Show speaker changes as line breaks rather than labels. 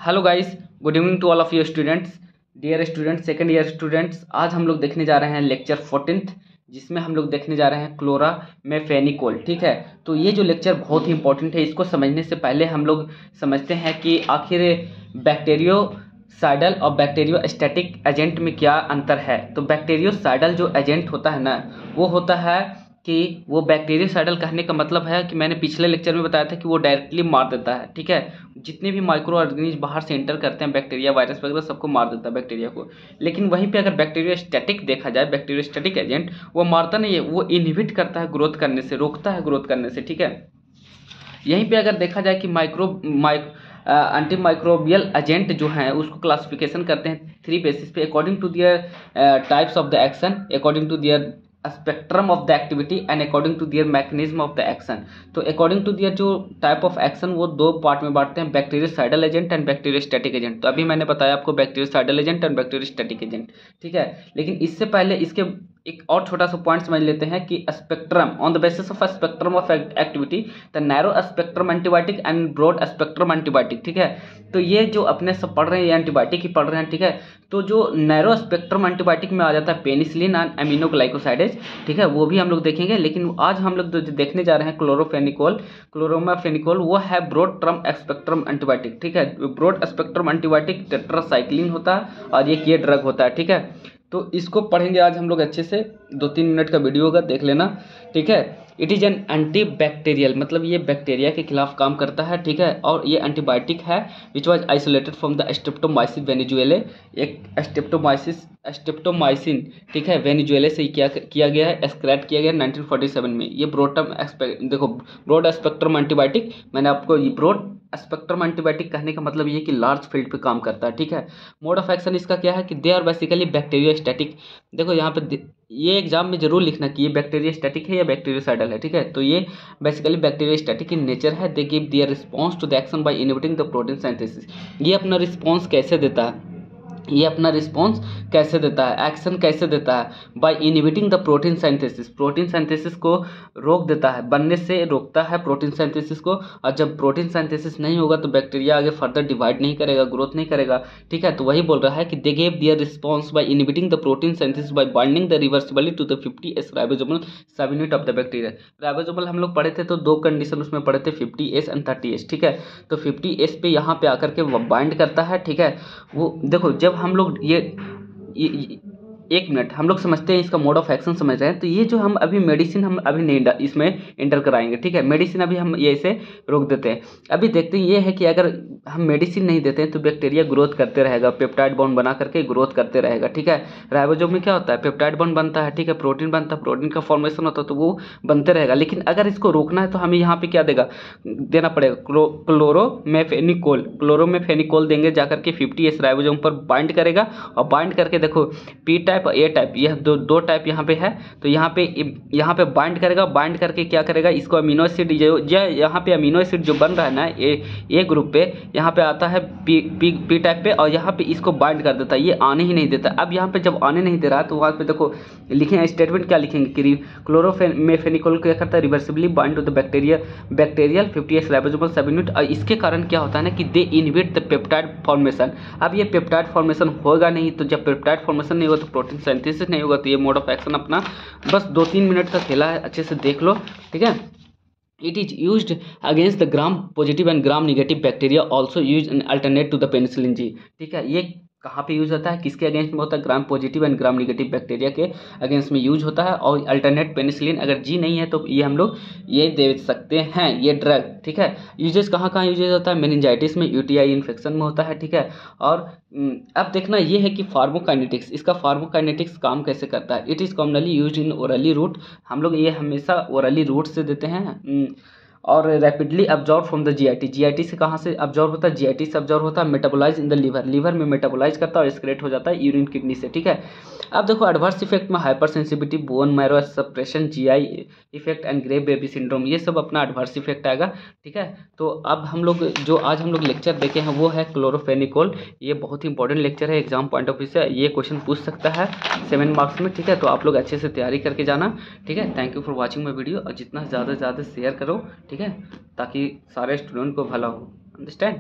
Hello guys, good evening to all of you students, dear students, second year students. आज हम लोग देखने जा रहे हैं लेक्चर 14th, जिसमें हम लोग देखने जा रहे हैं क्लोरा में फेनिकोल। ठीक है, तो ये जो लेक्चर बहुत ही इंपॉर्टेंट है। इसको समझने से पहले हम लोग समझते हैं कि आखिर बैक्टीरियोसाइडल और बैक्टीरियोस्टैटिक एजेंट में क्या अंतर है। तो बैक्टीरियोसाइडल जो एजेंट होता है ना, वो होता है कि वो बैक्टीरियोसाइडल कहने का मतलब है कि मैंने पिछले लेक्चर में बताया था कि वो डायरेक्टली मार देता है। ठीक है, जितने भी माइक्रो ऑर्गेनिज्म बाहर से एंटर करते हैं, बैक्टीरिया, वायरस वगैरह, सबको मार देता है बैक्टीरिया को। लेकिन वहीं पे अगर बैक्टीरियोस्टैटिक देखा जाए, बैक्टीरियोस्टैटिक एजेंट वो मारता नहीं है, वो इनहिबिट करता है ग्रोथ करने से, रोकता है ग्रोथ करने से। ठीक है, यहीं पे अगर देखा जाए कि एंटी माइक्रोबियल एजेंट जो हैं उसको क्लासिफिकेशन करते हैं 3 बेसिस पे, according to their types of the action, according to their spectrum of the activity and according to their mechanism of the action. तो अकॉर्डिंग टू दियर जो टाइप ऑफ एक्शन वो 2 part में बांटते हैं, bacteriocidal agent and bacteriostatic agent. तो अभी मैंने बताया आपको bacteriocidal agent and bacteriostatic agent. ठीक है, लेकिन इससे पहले इसके एक और छोटा सा पॉइंट समझ लेते हैं कि spectrum, on the basis of spectrum of activity, the narrow spectrum antibiotic and broad spectrum antibiotic. ठीक है, तो ये जो अपने सब पढ़ रहे हैं, ये एंटीबायोटिक ही पढ़ रहे हैं। ठीक है, तो जो नैरो स्पेक्ट्रम एंटीबायोटिक में आ जाता है पेनिसिलिन एंड एमिनोग्लाइकोसाइडेज। ठीक है, वो भी हम लोग देखेंगे। लेकिन आज हम लोग जो देखने जा रहे हैं क्लोरोफेनिकोल, क्लोरोमाफेनिकोल, वो है ब्रॉड टर्म स्पेक्ट्रम एंटीबायोटिक। ठीक है, ब्रॉड स्पेक्ट्रम एंटीबायोटिक टेट्रासाइक्लिन होता है और ये ड्रग होता है। ठीक है, तो इसको पढ़ेंगे आज हम लोग अच्छे से। 2-3 मिनट का वीडियो होगा, देख लेना। ठीक है, it is an anti bacterial, मतलब ये बैक्टीरिया के खिलाफ काम करता है। ठीक है, और ये एंटीबायोटिक है which was isolated from the Streptomyces venezuelae. एक स्ट्रेप्टोमाइसिन, ठीक है, वेनेजुएले से किया गया है, एक्सक्रेट किया गया 1947 में। ये ब्रॉड स्पेक्ट्रम एंटीबायोटिक, मैंने आपको ये ब्रॉड स्पेक्ट्रम एंटीबायोटिक कहने का मतलब ये कि लार्ज फील्ड पे काम करता है। ठीक है, मोड ऑफ एक्शन इसका क्या है कि दे आर बेसिकली बैक्टीरियोस्टैटिक। देखो यहाँ पे ये एग्जाम में जरूर लिखना कि ये बैक्टीरियोस्टैटिक है या बैक्टीरियोसाइडल है। ठीक है, तो ये बेसिकली बैक्टीरियोस्टैटिक इन नेचर है। They give their response to the action by inhibiting the protein synthesis. ये अपना रिस्पॉन्स कैसे देता है, एक्शन कैसे देता है, bye inhibiting the protein synthesis. Protein synthesis को रोक देता है, बनने से रोकता है प्रोटीन सिंथेसिस को। और जब प्रोटीन सिंथेसिस नहीं होगा तो बैक्टीरिया आगे फर्दर डिवाइड नहीं करेगा, ग्रोथ नहीं करेगा। ठीक है, तो वही बोल रहा है कि they give their response by inhibiting the protein synthesis by binding the reversibly to the 50S ribosomal subunit of the bacteria. Ribosomal हम लोग पढ़े थे, तो 2 कंडीशन उसमें पढ़े थे, 50S एंड 30S। ठीक है, तो 50S पे यहाँ पे आकर के वो बाइंड करता है। ठीक है, वो देखो, जब हम लोग ये 1 मिनट हम लोग समझते हैं, इसका मोड ऑफ एक्शन समझ रहे हैं। तो ये जो हम अभी मेडिसिन हम अभी नहीं इसमें एंटर कराएंगे। ठीक है, मेडिसिन अभी हम ये इसे रोक देते हैं। अभी देखते हैं ये है कि अगर हम मेडिसिन नहीं देते हैं तो बैक्टीरिया ग्रोथ करते रहेगा, पेप्टाइड बॉन्ड बना करके ग्रोथ करते रहेगा। ठीक है, राइबोसोम में क्या होता है, पेप्टाइड बॉन्ड बनता है। ठीक है, प्रोटीन बनता है, प्रोटीन का फॉर्मेशन होता है, तो वो बनते रहेगा। लेकिन अगर इसको रोकना है तो हमें यहाँ पे क्या देना पड़ेगा, क्लोरोमेफेनिकोल देंगे, जाकर के 50S राइबोसोम पर बाइंड करेगा। और बाइंड करके देखो, पी टाइप और ए टाइप, यह दो टाइप यहाँ पे है। तो यहाँ पे बाइंड करेगा, बाइंड करके क्या करेगा, इसको अमीनो एसिड, यहाँ पे अमीनो एसिड जो बन रहा है ना ए ग्रुप पे, यहाँ पे आता है पी टाइप पे, और यहाँ पे इसको बाइंड कर देता है, ये आने ही नहीं देता। अब यहाँ पे जब आने नहीं दे रहा तो वहाँ पे देखो लिखेंगे स्टेटमेंट, क्या लिखेंगे कि क्लोरोमेफेनिकोल क्या करता है, reversibly bind to the bacterial 50S ribosomal subunit. और इसके कारण क्या होता है ना कि they inhibit the peptide formation. अब ये पेप्टाइड फॉर्मेशन होगा नहीं, तो जब पेप्टाइड फॉर्मेशन नहीं होगा तो प्रोटीन सिंथेसिस नहीं होगा। तो ये मोड ऑफ एक्शन अपना बस 2-3 मिनट का खेला है, अच्छे से देख लो। ठीक है, it is used against the gram positive and gram negative bacteria, also use an alternate to the penicillin G. ठीक है, ये कहाँ पे यूज होता है, किसके अगेंस्ट में होता है, ग्राम positive and gram negative bacteria के अगेंस्ट में यूज होता है। और अल्टरनेट पेनिसिलिन अगर जी नहीं है तो ये हम लोग ये दे सकते हैं, ये ड्रग। ठीक है, यूजेस कहाँ यूजेस होता है, मेनिंजाइटिस में, यूटीआई इन्फेक्शन में होता है। ठीक है, और अब देखना ये है कि फार्माकोकाइनेटिक्स, इसका फार्माकोकाइनेटिक्स काम कैसे करता है। It is commonly used in orally route, हम लोग ये हमेशा ओरली रूट से देते हैं। और rapidly absorb from the GIT, GIT से कहाँ से अब्जॉर्ब होता है, जीआईटी से अब्जॉर्ब होता है। Metabolize in the liver, liver में मेटाबोलाइज करता है और एक्सक्रेट हो जाता है यूरिन किडनी से। ठीक है, अब देखो एडवर्स इफेक्ट में hyper sensitivity, bone marrow suppression, GI effect and grey baby syndrome, ये सब अपना एडवर्स इफेक्ट आएगा। ठीक है, तो अब हम लोग जो आज हम लोग लेक्चर देखे हैं वो है क्लोरोफेनिकोल। ये बहुत ही इंपॉर्टेंट लेक्चर है, एग्जाम पॉइंट ऑफ व्यू से ये क्वेश्चन पूछ सकता है 7 मार्क्स में। ठीक है, तो आप लोग अच्छे से तैयारी करके जाना। ठीक है, thank you for watching my video, और जितना ज़्यादा से ज़्यादा शेयर करो। ठीक है, ताकि सारे स्टूडेंट को भला हो। अंडरस्टैंड।